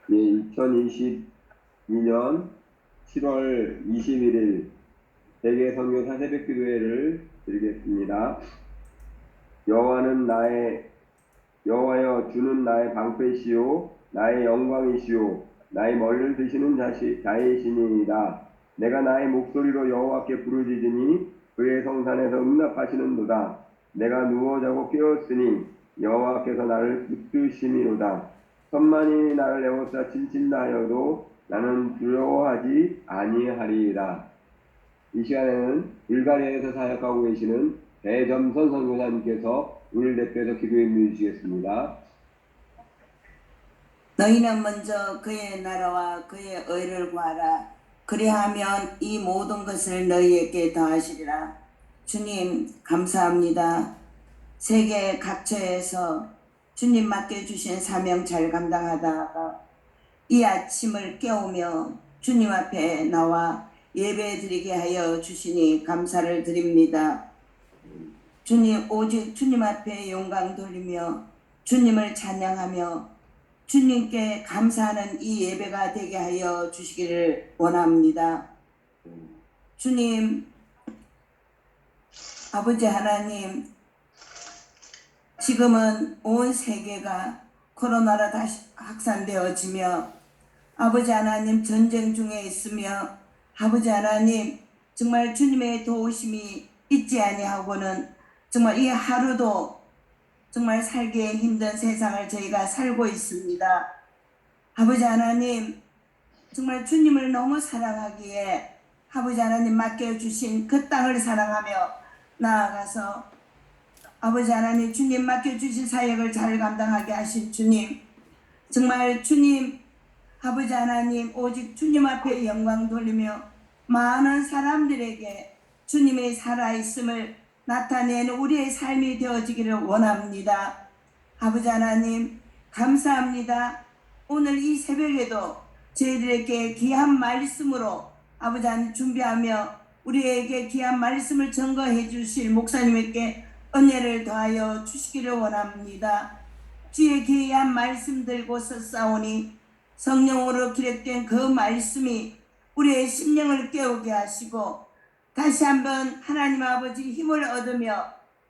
예, 2022년 7월 21일 세계 선교사 새벽기도회를 드리겠습니다. 여호와여 주는 나의 방패시요 나의 영광이시요 나의 머리를 드시는 자이시니이다. 내가 나의 목소리로 여호와께 부르짖으니 그의 성산에서 응답하시는도다. 내가 누워 자고 깨었으니 여호와께서 나를 붙드심이로다. 천만이 나를 에워싸 친친다 하여도 나는 두려워하지 아니하리이다. 이 시간에는 불가리아에서 사역하고 계시는 배점선 선교사님께서 우리를 대표해서 기도해 주시겠습니다. 너희는 먼저 그의 나라와 그의 의를 구하라. 그리하면 이 모든 것을 너희에게 더하시리라. 주님 감사합니다. 세계 각처에서 주님 맡겨주신 사명 잘 감당하다가 이 아침을 깨우며 주님 앞에 나와 예배 드리게 하여 주시니 감사를 드립니다. 주님, 오직 주님 앞에 영광 돌리며 주님을 찬양하며 주님께 감사하는 이 예배가 되게 하여 주시기를 원합니다. 주님, 아버지 하나님, 지금은 온 세계가 코로나로 다시 확산되어지며 아버지 하나님 전쟁 중에 있으며 아버지 하나님 정말 주님의 도우심이 있지 아니하고는 정말 이 하루도 정말 살기에 힘든 세상을 저희가 살고 있습니다. 아버지 하나님 정말 주님을 너무 사랑하기에 아버지 하나님 맡겨주신 그 땅을 사랑하며 나아가서 아버지 하나님 주님 맡겨주신 사역을 잘 감당하게 하신 주님, 정말 주님 아버지 하나님 오직 주님 앞에 영광 돌리며 많은 사람들에게 주님의 살아있음을 나타내는 우리의 삶이 되어지기를 원합니다. 아버지 하나님 감사합니다. 오늘 이 새벽에도 저희들에게 귀한 말씀으로 아버지 하나님 준비하며 우리에게 귀한 말씀을 증거해 주실 목사님에게 은혜를 더하여 주시기를 원합니다. 주의 귀한 말씀 들고 서싸우니 성령으로 기록된 그 말씀이 우리의 심령을 깨우게 하시고 다시 한번 하나님 아버지 힘을 얻으며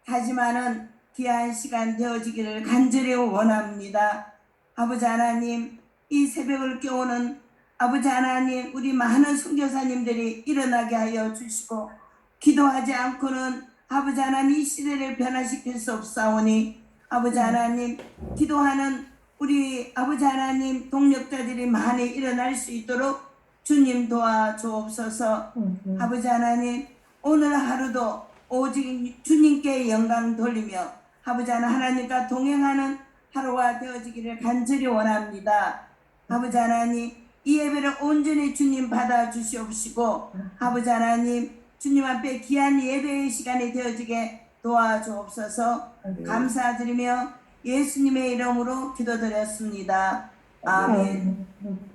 다짐하는 귀한 시간 되어지기를 간절히 원합니다. 아버지 하나님 이 새벽을 깨우는 아버지 하나님 우리 많은 선교사님들이 일어나게 하여 주시고 기도하지 않고는 아버지 하나님 이 시대를 변화시킬 수 없사오니 아버지 하나님 기도하는 우리 아버지 하나님 동력자들이 많이 일어날 수 있도록 주님 도와주옵소서. 아버지 하나님 오늘 하루도 오직 주님께 영광 돌리며 아버지 하나님과 동행하는 하루가 되어지기를 간절히 원합니다. 아버지 하나님 이 예배를 온전히 주님 받아 주시옵시고 아버지 하나님 주님 앞에 귀한 예배의 시간이 되어지게 도와주옵소서. 감사드리며 예수님의 이름으로 기도드렸습니다. 아멘.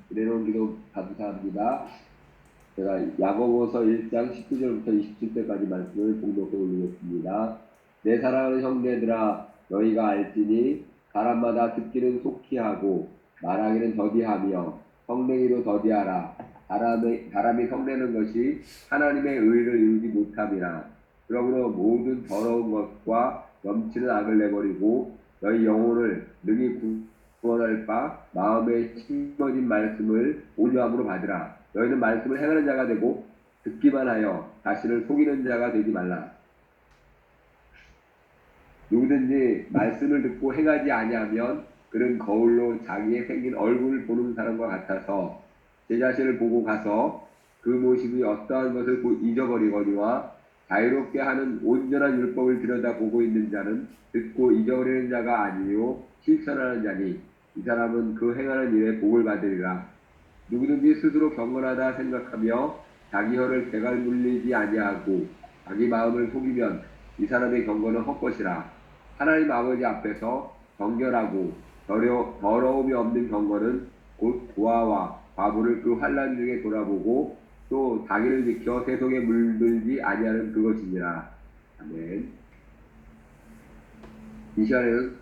내려온 기도 감사합니다. 제가 야고보서 1장 19절부터 27절까지 말씀을 봉독해 올리겠습니다. 내 사랑하는 형제들아 너희가 알지니 사람마다 듣기는 속히 하고 말하기는 더디하며 성내기도 더디하라. 사람이 성내는 것이 하나님의 의를 이루지 못함이라. 그러므로 모든 더러운 것과 넘치는 악을 내버리고 너희 영혼을 능히 구원할 바 마음에 심어진 말씀을 온유함으로 받으라. 너희는 말씀을 행하는 자가 되고 듣기만 하여 자신을 속이는 자가 되지 말라. 누구든지 말씀을 듣고 행하지 아니하면 그는 거울로 자기의 생긴 얼굴을 보는 사람과 같아서 제 자신을 보고 가서 그 모습이 어떠한 것을 잊어버리거니와 자유롭게 하는 온전한 율법을 들여다보고 있는 자는 듣고 잊어버리는 자가 아니요 실천하는 자니 이 사람은 그 행하는 일에 복을 받으리라. 누구든지 스스로 경건하다 생각하며 자기 혀를 개갈 물리지 아니하고 자기 마음을 속이면 이 사람의 경건은 헛것이라. 하나님 아버지 앞에서 정결하고 더러움이 없는 경건은 곧 고아와 과부를 그 환난 중에 돌아보고 또 자기를 지켜 세속에 물들지 아니하는 그것이니라. 아멘. 이 시간에는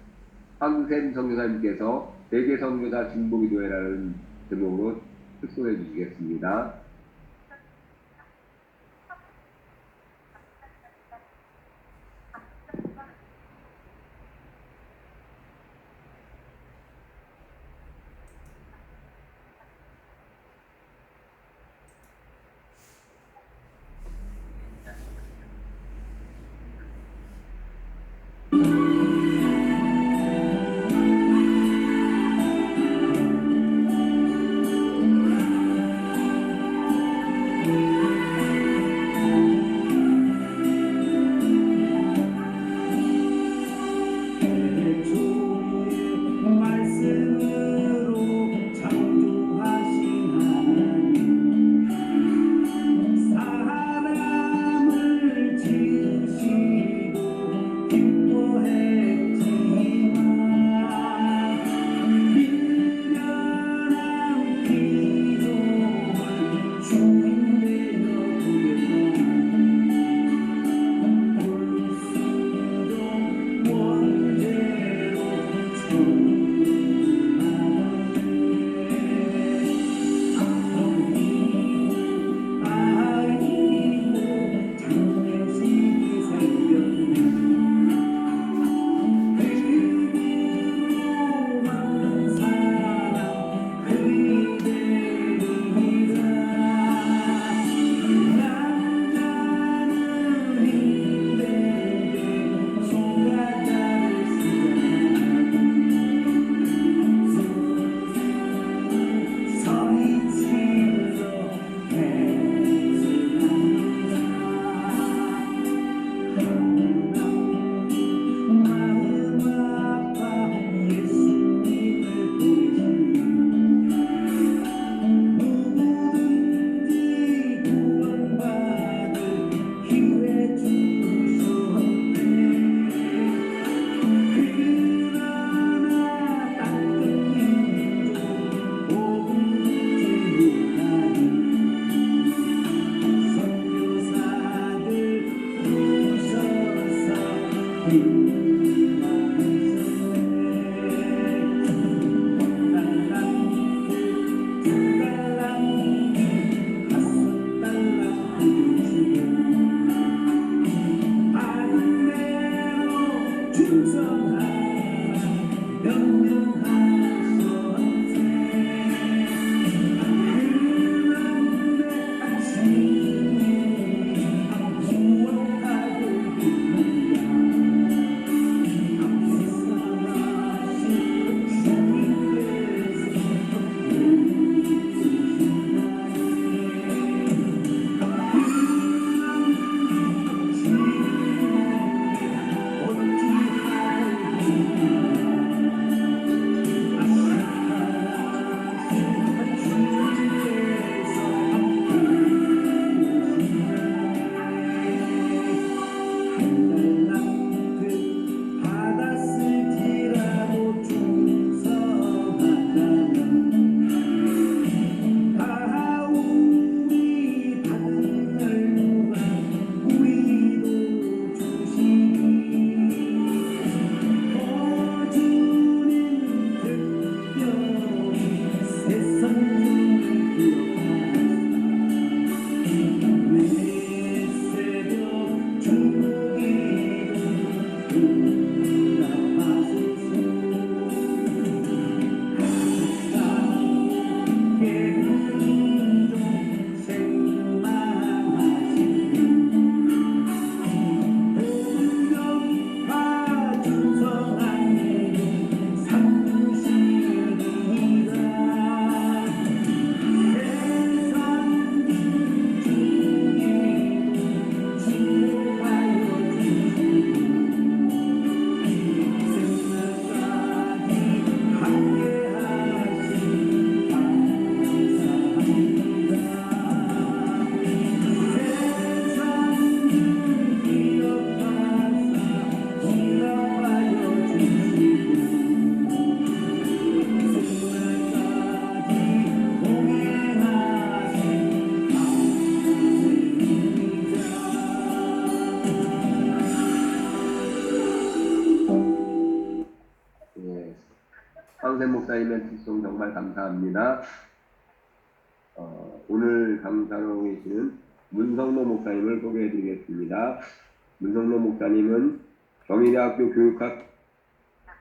황샘 선교사님께서 세계 선교사 중보기도회라는 제목으로 특송해 주시겠습니다. 말씀으로 창조하신 하나님 사람을 지으시고 기뻐했지만 미련한 기도를 주님 되어주겠다 볼수록 원죄로 황샘 목사님의 특송 정말 감사합니다. 오늘 강사로 계시는 문성로 목사님을 소개해드리겠습니다. 문성로 목사님은 경희대학교 교육학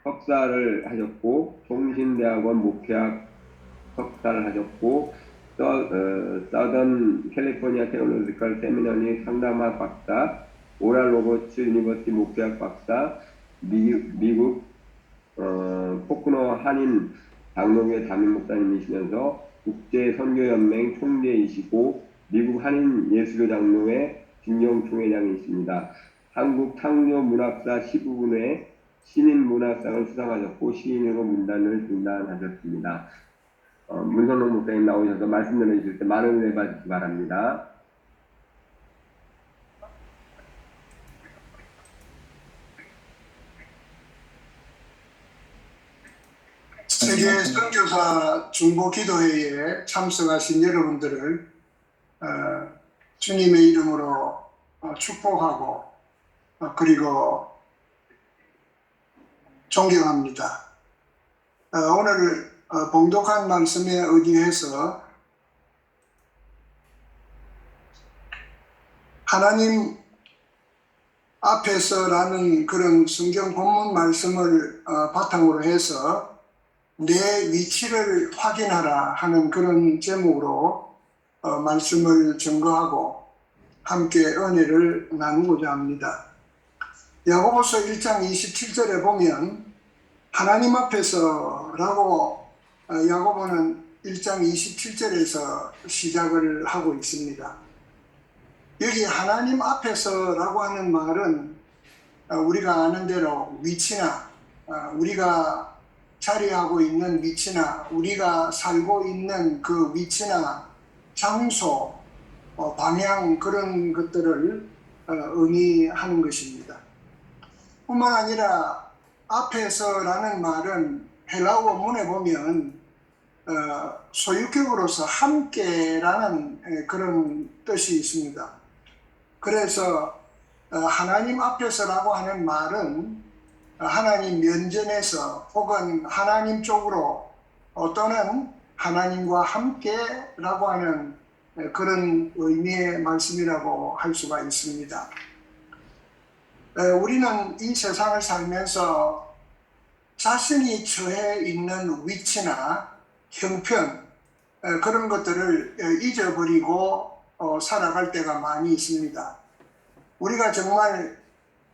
석사를 하셨고 총신대학원 목회학 석사를 하셨고 서던 캘리포니아 테올로지컬 세미너리 상담학 박사, 오랄 로버츠 유니버시티 목회학 박사, 미국 포크노 한인 장로교회 담임 목사님이시면서 국제선교연맹 총재이시고 미국 한인 예수교 장로회 진영총회장이십니다. 한국 창조문학사 15분회 신인문학상을 수상하셨고 시인으로 문단을 등단하셨습니다. 문성록 목사님 나오셔서 말씀 전해주실 때 많은 은혜 받으시기 바랍니다. 세계 선교사 중보기도회에 참석하신 여러분들을 주님의 이름으로 축복하고 그리고 존경합니다. 오늘 봉독한 말씀에 의지해서 하나님 앞에서라는 그런 성경 본문 말씀을 바탕으로 해서 내 위치를 확인하라 하는 그런 제목으로 말씀을 증거하고 함께 은혜를 나누고자 합니다. 야고보서 1장 27절에 보면 하나님 앞에서라고 야고보는 1장 27절에서 시작을 하고 있습니다. 여기 하나님 앞에서라고 하는 말은 우리가 아는 대로 위치나 우리가 자리하고 있는 위치나 우리가 살고 있는 그 위치나 장소, 방향 그런 것들을 의미하는 것입니다. 뿐만 아니라 앞에서라는 말은 헬라어 원문에 보면 소유격으로서 함께라는 그런 뜻이 있습니다. 그래서 하나님 앞에서라고 하는 말은 하나님 면전에서 혹은 하나님 쪽으로 또는 하나님과 함께라고 하는 그런 의미의 말씀이라고 할 수가 있습니다. 우리는 이 세상을 살면서 자신이 처해 있는 위치나 형편 그런 것들을 잊어버리고 살아갈 때가 많이 있습니다. 우리가 정말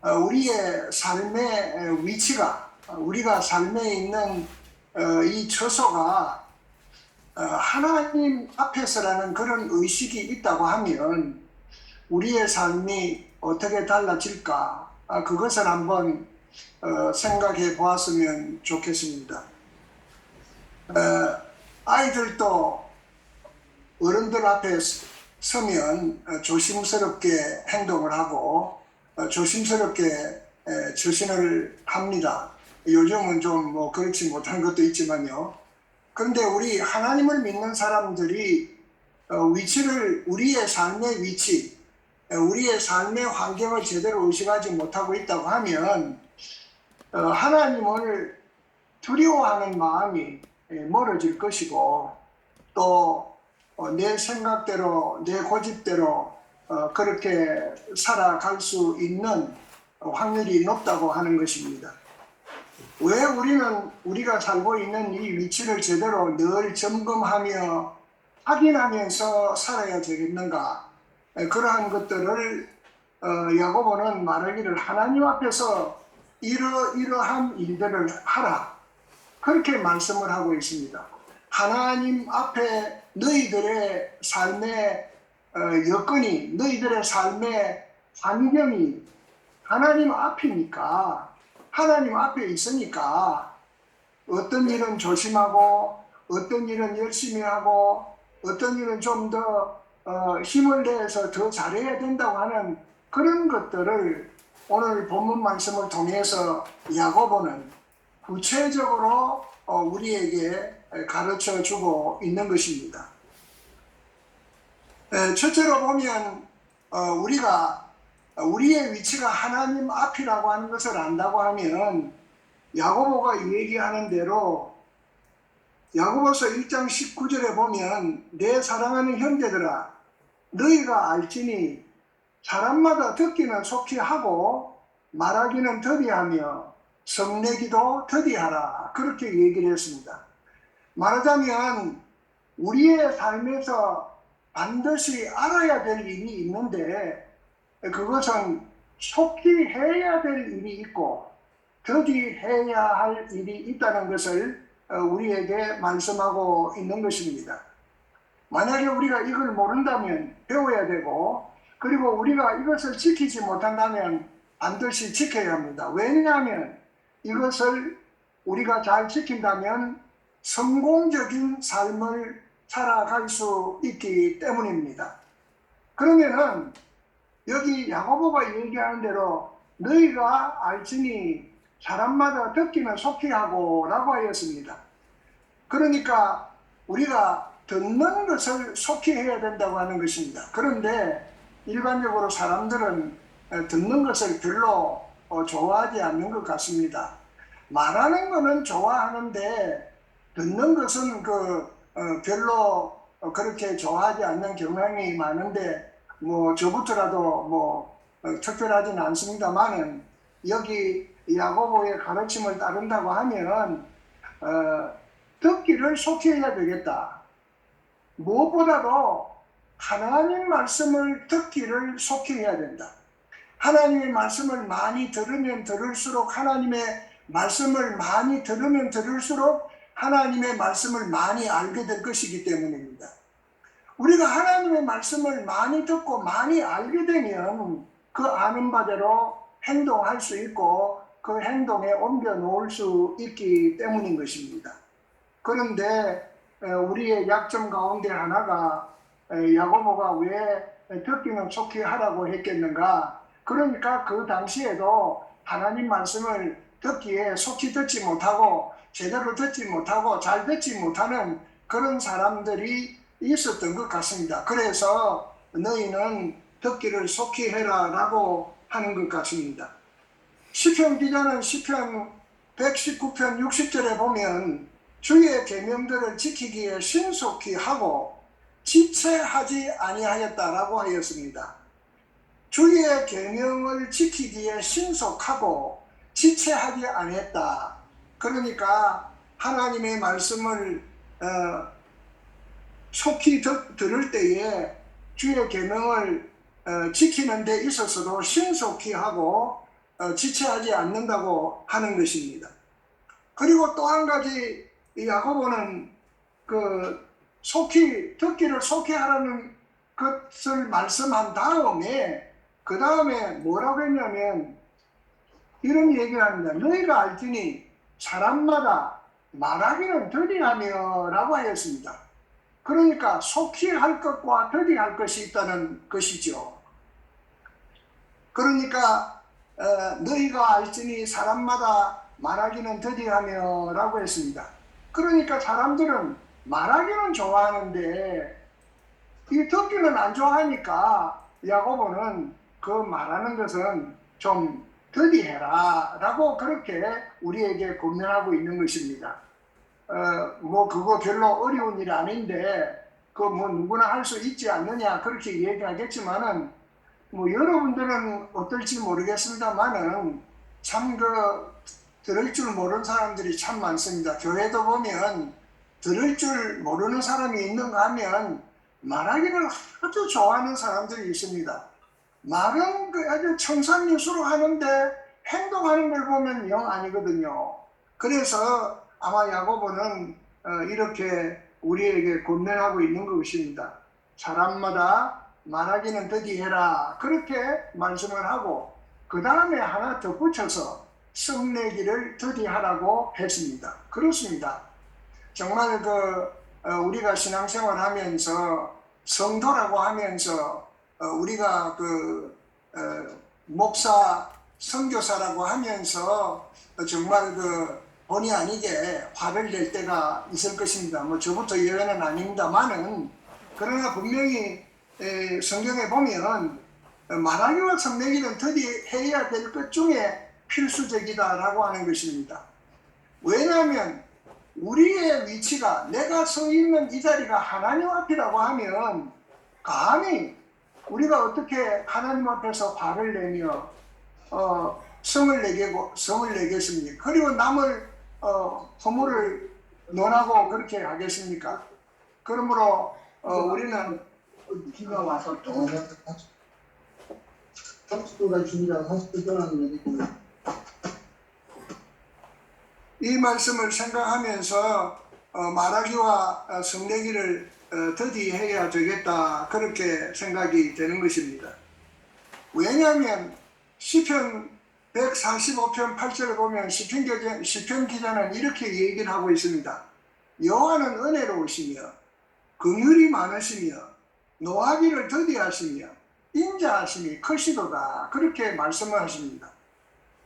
우리의 삶의 위치가 우리가 삶에 있는 이 처소가 하나님 앞에서라는 그런 의식이 있다고 하면 우리의 삶이 어떻게 달라질까 그것을 한번 생각해 보았으면 좋겠습니다. 아이들도 어른들 앞에 서면 조심스럽게 행동을 하고 조심스럽게 처신을 합니다. 요즘은 좀 뭐 그렇지 못한 것도 있지만요. 그런데 우리 하나님을 믿는 사람들이 위치를 우리의 삶의 위치, 우리의 삶의 환경을 제대로 의식하지 못하고 있다고 하면 하나님을 두려워하는 마음이 멀어질 것이고 또 내 생각대로 내 고집대로 그렇게 살아갈 수 있는 확률이 높다고 하는 것입니다. 왜 우리는 우리가 살고 있는 이 위치를 제대로 늘 점검하며 확인하면서 살아야 되겠는가? 그러한 것들을 야고보는 말하기를 하나님 앞에서 이러한 일들을 하라. 그렇게 말씀을 하고 있습니다. 하나님 앞에 너희들의 삶의 여건이 너희들의 삶의 환경이 하나님 앞이니까 하나님 앞에 있으니까 어떤 일은 조심하고 어떤 일은 열심히 하고 어떤 일은 좀 더 힘을 내서 더 잘해야 된다고 하는 그런 것들을 오늘 본문 말씀을 통해서 야고보는 구체적으로 우리에게 가르쳐 주고 있는 것입니다. 첫째로 보면 우리가 우리의 위치가 하나님 앞이라고 하는 것을 안다고 하면 야고보가 얘기하는 대로 야고보서 1장 19절에 보면 내 사랑하는 형제들아 너희가 알지니 사람마다 듣기는 속히 하고 말하기는 더디하며 성내기도 더디하라 그렇게 얘기를 했습니다. 말하자면 우리의 삶에서 반드시 알아야 될 일이 있는데 그것은 속히 해야 될 일이 있고 더디해야 할 일이 있다는 것을 우리에게 말씀하고 있는 것입니다. 만약에 우리가 이걸 모른다면 배워야 되고 그리고 우리가 이것을 지키지 못한다면 반드시 지켜야 합니다. 왜냐하면 이것을 우리가 잘 지킨다면 성공적인 삶을 살아갈 수 있기 때문입니다. 그러면은 여기 야고보가 얘기하는 대로 너희가 알지니 사람마다 듣기는 속히 하고 라고 하였습니다. 그러니까 우리가 듣는 것을 속히 해야 된다고 하는 것입니다. 그런데 일반적으로 사람들은 듣는 것을 별로 좋아하지 않는 것 같습니다. 말하는 것은 좋아하는데 듣는 것은 별로 그렇게 좋아하지 않는 경향이 많은데 뭐 저부터라도 특별하지는 않습니다만은 여기 야고보의 가르침을 따른다고 하면 듣기를 속히 해야 되겠다. 무엇보다도 하나님 말씀을 듣기를 속히 해야 된다. 하나님의 말씀을 많이 들으면 들을수록 하나님의 말씀을 많이 들으면 들을수록 하나님의 말씀을 많이 알게 될 것이기 때문입니다. 우리가 하나님의 말씀을 많이 듣고 많이 알게 되면 그 아는 바대로 행동할 수 있고 그 행동에 옮겨 놓을 수 있기 때문인 것입니다. 그런데 우리의 약점 가운데 하나가 야고보가 왜 듣기는 속히 하라고 했겠는가? 그러니까 그 당시에도 하나님 말씀을 듣기에 속히 듣지 못하고 제대로 듣지 못하고 잘 듣지 못하는 그런 사람들이 있었던 것 같습니다. 그래서 너희는 듣기를 속히 해라 라고 하는 것 같습니다. 시편 기자는 시편 119편 60절에 보면 주의 계명들을 지키기에 신속히 하고 지체하지 아니하였다라고 하였습니다. 주의 계명을 지키기에 신속하고 지체하지 아니했다. 그러니까 하나님의 말씀을 속히 들을 때에 주의 계명을 지키는 데 있어서도 신속히 하고 지체하지 않는다고 하는 것입니다. 그리고 또 한 가지 야고보는 듣기를 속히 하라는 것을 말씀한 다음에 그 다음에 뭐라고 했냐면 이런 얘기를 합니다. 너희가 알지니 사람마다 말하기는 더디하며 라고 하였습니다. 그러니까 속히 할 것과 더디할 것이 있다는 것이죠. 그러니까 너희가 알지니 사람마다 말하기는 더디하며 라고 했습니다. 그러니까 사람들은 말하기는 좋아하는데 이 듣기는 안 좋아하니까 야고보는 그 말하는 것은 좀 더디해라 라고 그렇게 우리에게 권면하고 있는 것입니다. 그거 별로 어려운 일 아닌데 누구나 할 수 있지 않느냐 그렇게 얘기하겠지만은 여러분들은 어떨지 모르겠습니다만은 참 들을 줄 모르는 사람들이 참 많습니다. 교회도 보면 들을 줄 모르는 사람이 있는가 하면 말하기를 아주 좋아하는 사람들이 있습니다. 말은 아주 청산유수로 하는데 행동하는 걸 보면 영 아니거든요. 그래서 아마 야고보는 이렇게 우리에게 권면하고 있는 것입니다. 사람마다 말하기는 더디해라 그렇게 말씀을 하고 그 다음에 하나 덧붙여서 성내기를 더디하라고 했습니다. 그렇습니다. 정말 우리가 신앙생활 하면서 성도라고 하면서 우리가 목사 선교사라고 하면서 정말 본의 아니게 화를 낼 때가 있을 것입니다. 저부터 예외는 아닙니다만은 그러나 분명히 성경에 보면 말하기와 성내기는 더디해야 될 것 중에 필수적이다라고 하는 것입니다. 왜냐하면 우리의 위치가 내가 서 있는 이 자리가 하나님 앞이라고 하면 감히 우리가 어떻게 하나님 앞에서 화를 내며 성을 내겠습니까? 그리고 남을 허물을 논하고 그렇게 하겠습니까? 그러므로 우리는 비가 와서 또 30도가 중이라 40도 떠나는 얘기고 이 말씀을 생각하면서 말하기와 성내기를 더디해야 되겠다 그렇게 생각이 되는 것입니다. 왜냐하면 시편 145편 8절을 보면 시편 기자는 이렇게 얘기를 하고 있습니다. 여호와는 은혜로우시며 긍휼이 많으시며 노하기를 더디하시며 인자하심이 크시도다 그렇게 말씀을 하십니다.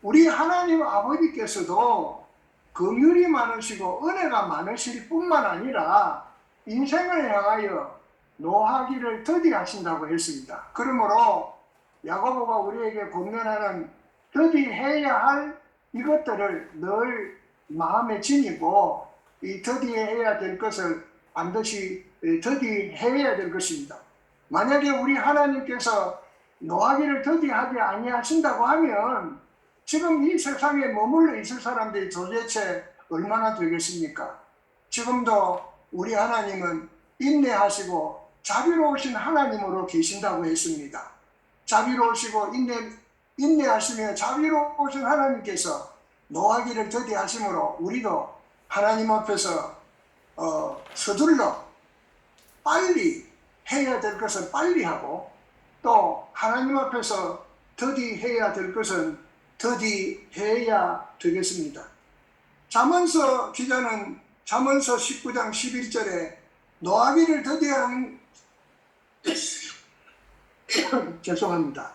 우리 하나님 아버지께서도 긍휼이 많으시고 은혜가 많으실 뿐만 아니라 인생을 향하여 노하기를 더디하신다고 했습니다. 그러므로 야고보가 우리에게 권면하는 더디해야 할 이것들을 늘 마음에 지니고 이 더디해야 될 것을 반드시 더디해야 될 것입니다. 만약에 우리 하나님께서 노하기를 더디하지 아니하신다고 하면 지금 이 세상에 머물러 있을 사람들이 도대체 얼마나 되겠습니까? 지금도 우리 하나님은 인내하시고 자비로우신 하나님으로 계신다고 했습니다. 자비로우시고 인내하시며 자비로우신 하나님께서 노하기를 더디하심으로 우리도 하나님 앞에서 서둘러 빨리 해야 될 것은 빨리 하고 또 하나님 앞에서 더디해야 될 것은 더디해야 되겠습니다. 잠언서 기자는 잠언서 19장 11절에 노하기를 더디하는 죄송합니다.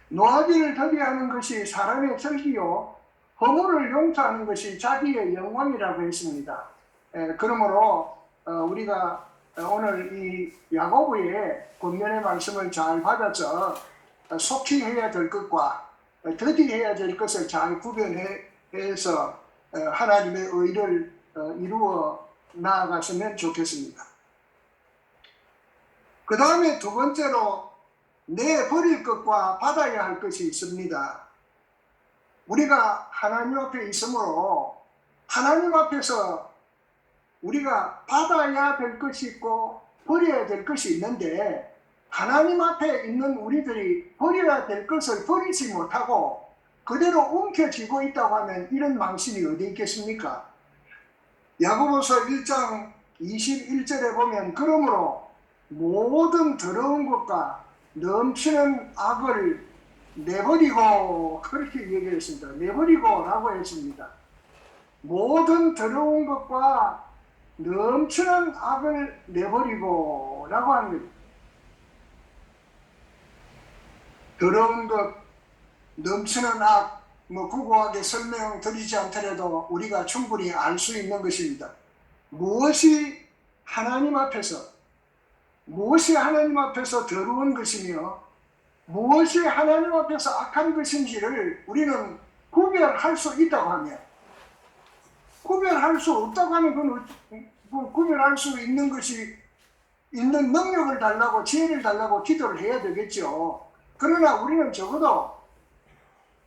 노하기를 더디하는 것이 사람의 철기요 허물을 용서하는 것이 자기의 영광이라고 했습니다. 그러므로 우리가 오늘 이 야고보의 권면의 말씀을 잘 받아서 속히 해야 될 것과 더디해야 될 것을 잘 구별해서 하나님의 의를 이루어 나아갔으면 좋겠습니다. 그 다음에 두 번째로 내버릴 것과 받아야 할 것이 있습니다. 우리가 하나님 앞에 있으므로 하나님 앞에서 우리가 받아야 될 것이 있고 버려야 될 것이 있는데 하나님 앞에 있는 우리들이 버려야 될 것을 버리지 못하고 그대로 움켜쥐고 있다고 하면 이런 망신이 어디 있겠습니까? 야고보서 1장 21절에 보면 그러므로 모든 더러운 것과 넘치는 악을 내버리고 그렇게 얘기했습니다. 내버리고 라고 했습니다. 모든 더러운 것과 넘치는 악을 내버리고 라고 합니다. 더러운 것, 넘치는 악, 구구하게 설명드리지 않더라도 우리가 충분히 알 수 있는 것입니다. 무엇이 하나님 앞에서 더러운 것이며 무엇이 하나님 앞에서 악한 것인지를 우리는 구별할 수 있다고 하면 구별할 수 없다고 하면 그건 구별할 수 있는 것이 있는 능력을 달라고 지혜를 달라고 기도를 해야 되겠죠. 그러나 우리는 적어도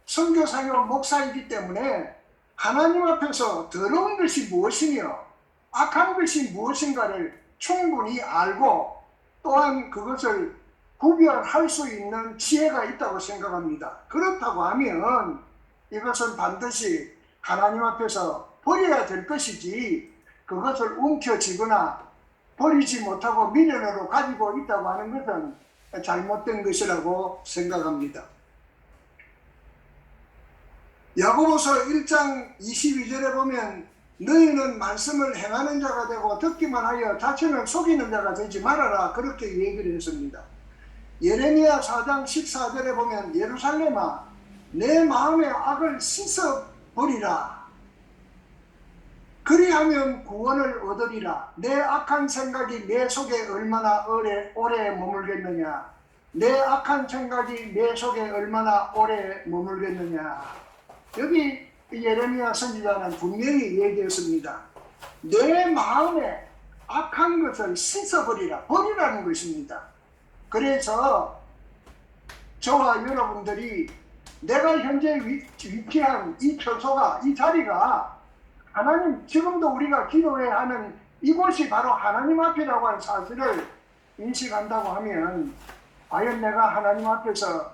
선교사요 목사이기 때문에 하나님 앞에서 더러운 것이 무엇이며 악한 것이 무엇인가를 충분히 알고 또한 그것을 구별할 수 있는 지혜가 있다고 생각합니다. 그렇다고 하면 이것은 반드시 하나님 앞에서 버려야 될 것이지 그것을 움켜쥐거나 버리지 못하고 미련으로 가지고 있다고 하는 것은 잘못된 것이라고 생각합니다. 야고보서 1장 22절에 보면 너희는 말씀을 행하는 자가 되고 듣기만 하여 자신을 속이는 자가 되지 말아라 그렇게 얘기를 했습니다. 예레미야 4장 14절에 보면 예루살렘아 내 마음의 악을 씻어버리라 그리하면 구원을 얻으리라. 내 악한 생각이 내 속에 얼마나 오래 머물겠느냐. 내 악한 생각이 내 속에 얼마나 오래 머물겠느냐. 여기 예레미야 선지자는 분명히 얘기했습니다. 내 마음에 악한 것을 씻어버리라, 버리라는 것입니다. 그래서 저와 여러분들이 내가 현재 위치한 이 처소가, 이 자리가 하나님, 지금도 우리가 기도해야 하는 이곳이 바로 하나님 앞이라고 하는 사실을 인식한다고 하면 과연 내가 하나님 앞에서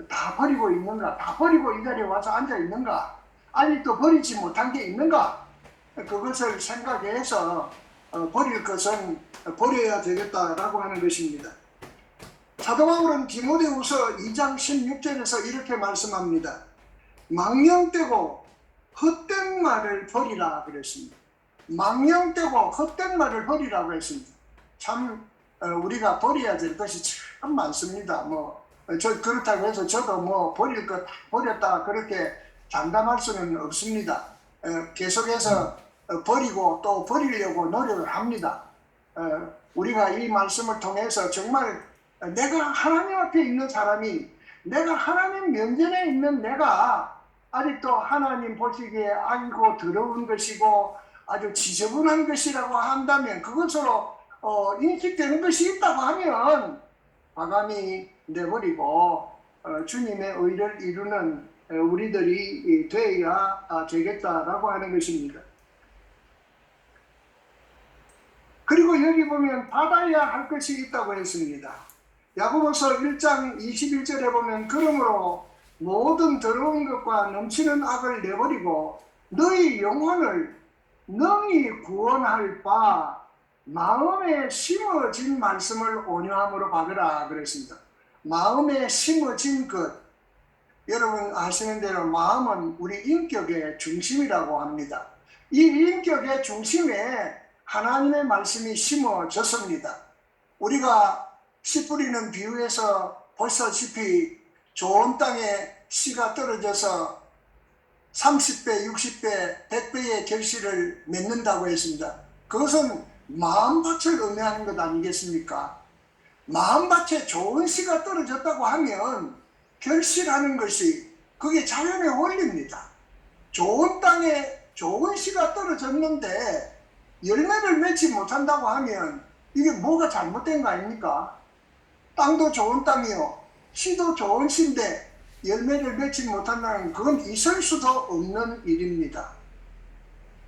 다 버리고 있는가? 다 버리고 이 자리에 와서 앉아 있는가? 아직도 버리지 못한 게 있는가? 그것을 생각해서 버릴 것은 버려야 되겠다라고 하는 것입니다. 사도 바울은 디모데후서 2장 16절에서 이렇게 말씀합니다. 망령되고 헛된 말을 버리라 그랬습니다. 망령되고 헛된 말을 버리라고 했습니다. 참 우리가 버려야 될 것이 참 많습니다. 그렇다고 해서 저도 버릴 것 버렸다 그렇게 장담할 수는 없습니다. 계속해서 버리고 또 버리려고 노력을 합니다. 우리가 이 말씀을 통해서 정말 내가 하나님 앞에 있는 사람이, 내가 하나님 면전에 있는 내가 아직도 하나님 보시기에 아이고 더러운 것이고 아주 지저분한 것이라고 한다면, 그것으로 인식되는 것이 있다고 하면 과감히 내버리고 주님의 의를 이루는 우리들이 되어야 되겠다라고 하는 것입니다. 그리고 여기 보면 받아야 할 것이 있다고 했습니다. 야고보서 1장 21절에 보면 그러므로 모든 더러운 것과 넘치는 악을 내버리고 너희 영혼을 능히 구원할 바 마음에 심어진 말씀을 온유함으로 받으라 그랬습니다. 마음에 심어진 것, 여러분 아시는 대로 마음은 우리 인격의 중심이라고 합니다. 이 인격의 중심에 하나님의 말씀이 심어졌습니다. 우리가 씨 뿌리는 비유에서 보시다시피 좋은 땅에 씨가 떨어져서 30배, 60배, 100배의 결실을 맺는다고 했습니다. 그것은 마음밭을 의미하는 것 아니겠습니까? 마음밭에 좋은 씨가 떨어졌다고 하면 결실하는 것이 그게 자연의 원리입니다. 좋은 땅에 좋은 씨가 떨어졌는데 열매를 맺지 못한다고 하면 이게 뭐가 잘못된 거 아닙니까? 땅도 좋은 땅이요, 씨도 좋은 씨인데 열매를 맺지 못한다는, 그건 있을 수도 없는 일입니다.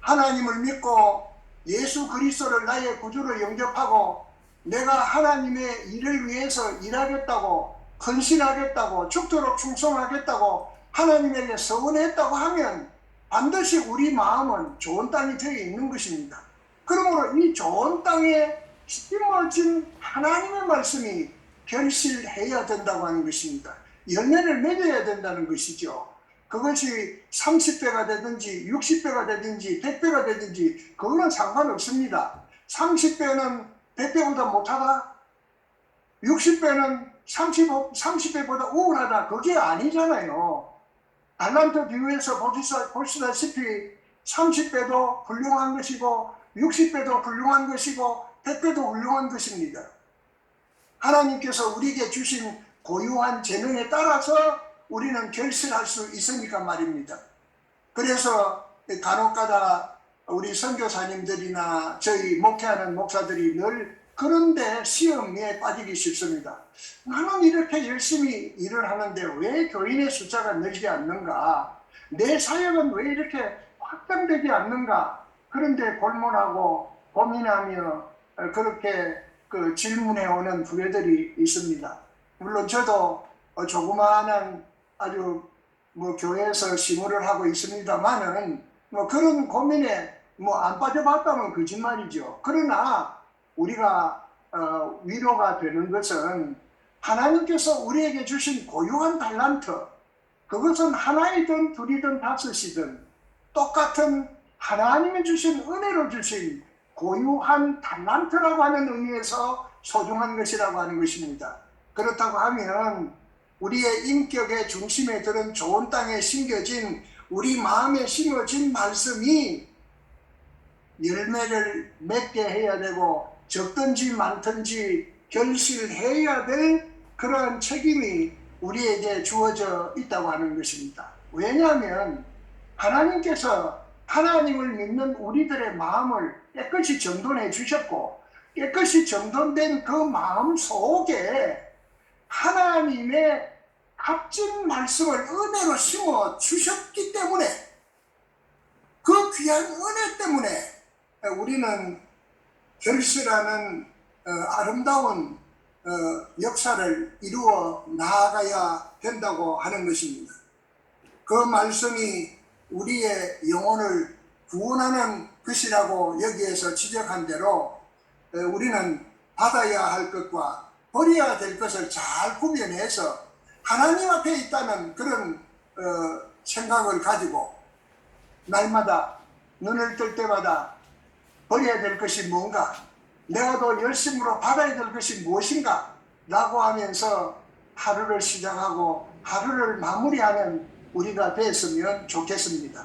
하나님을 믿고 예수 그리스도를 나의 구주로 영접하고 내가 하나님의 일을 위해서 일하겠다고, 헌신하겠다고, 죽도록 충성하겠다고 하나님에게 서원했다고 하면 반드시 우리 마음은 좋은 땅이 되어 있는 것입니다. 그러므로 이 좋은 땅에 심어진 하나님의 말씀이 결실해야 된다고 하는 것입니다. 열매를 맺어야 된다는 것이죠. 그것이 30배가 되든지 60배가 되든지 100배가 되든지 그거는 상관없습니다. 30배는 100배보다 못하다, 60배는 30배보다 우월하다, 그게 아니잖아요. 달란트 비유에서 보시다시피 30배도 훌륭한 것이고 60배도 훌륭한 것이고 100배도 훌륭한 것입니다. 하나님께서 우리에게 주신 고유한 재능에 따라서 우리는 결실할 수 있으니까 말입니다. 그래서 간혹가다 우리 선교사님들이나 저희 목회하는 목사들이 늘 그런데 시험에 빠지기 쉽습니다. 나는 이렇게 열심히 일을 하는데 왜 교인의 숫자가 늘지 않는가? 내 사역은 왜 이렇게 확장되지 않는가? 그런데 골몰하고 고민하며 그렇게 질문해 오는 후배들이 있습니다. 물론 저도 조그마한 아주 교회에서 시무를 하고 있습니다만은 그런 고민에 안 빠져봤다면 거짓말이죠. 그러나 우리가 위로가 되는 것은 하나님께서 우리에게 주신 고유한 달란트, 그것은 하나이든 둘이든 다섯이든 똑같은 하나님이 주신 은혜로 주신 고유한 달란트라고 하는 의미에서 소중한 것이라고 하는 것입니다. 그렇다고 하면 우리의 인격의 중심에 들은 좋은 땅에 심겨진, 우리 마음에 심어진 말씀이 열매를 맺게 해야 되고 적든지 많든지 결실해야 될 그러한 책임이 우리에게 주어져 있다고 하는 것입니다. 왜냐하면 하나님께서 하나님을 믿는 우리들의 마음을 깨끗이 정돈해 주셨고, 깨끗이 정돈된 그 마음 속에 하나님의 값진 말씀을 은혜로 심어 주셨기 때문에, 그 귀한 은혜 때문에 우리는 결실하는 아름다운 역사를 이루어 나아가야 된다고 하는 것입니다. 그 말씀이 우리의 영혼을 구원하는 것이라고 여기에서 지적한 대로 우리는 받아야 할 것과 버려야 될 것을 잘 구별해서 하나님 앞에 있다는 그런 생각을 가지고 날마다 눈을 뜰 때마다 버려야 될 것이 뭔가, 내가 더 열심으로 받아야 될 것이 무엇인가 라고 하면서 하루를 시작하고 하루를 마무리하는 우리가 됐으면 좋겠습니다.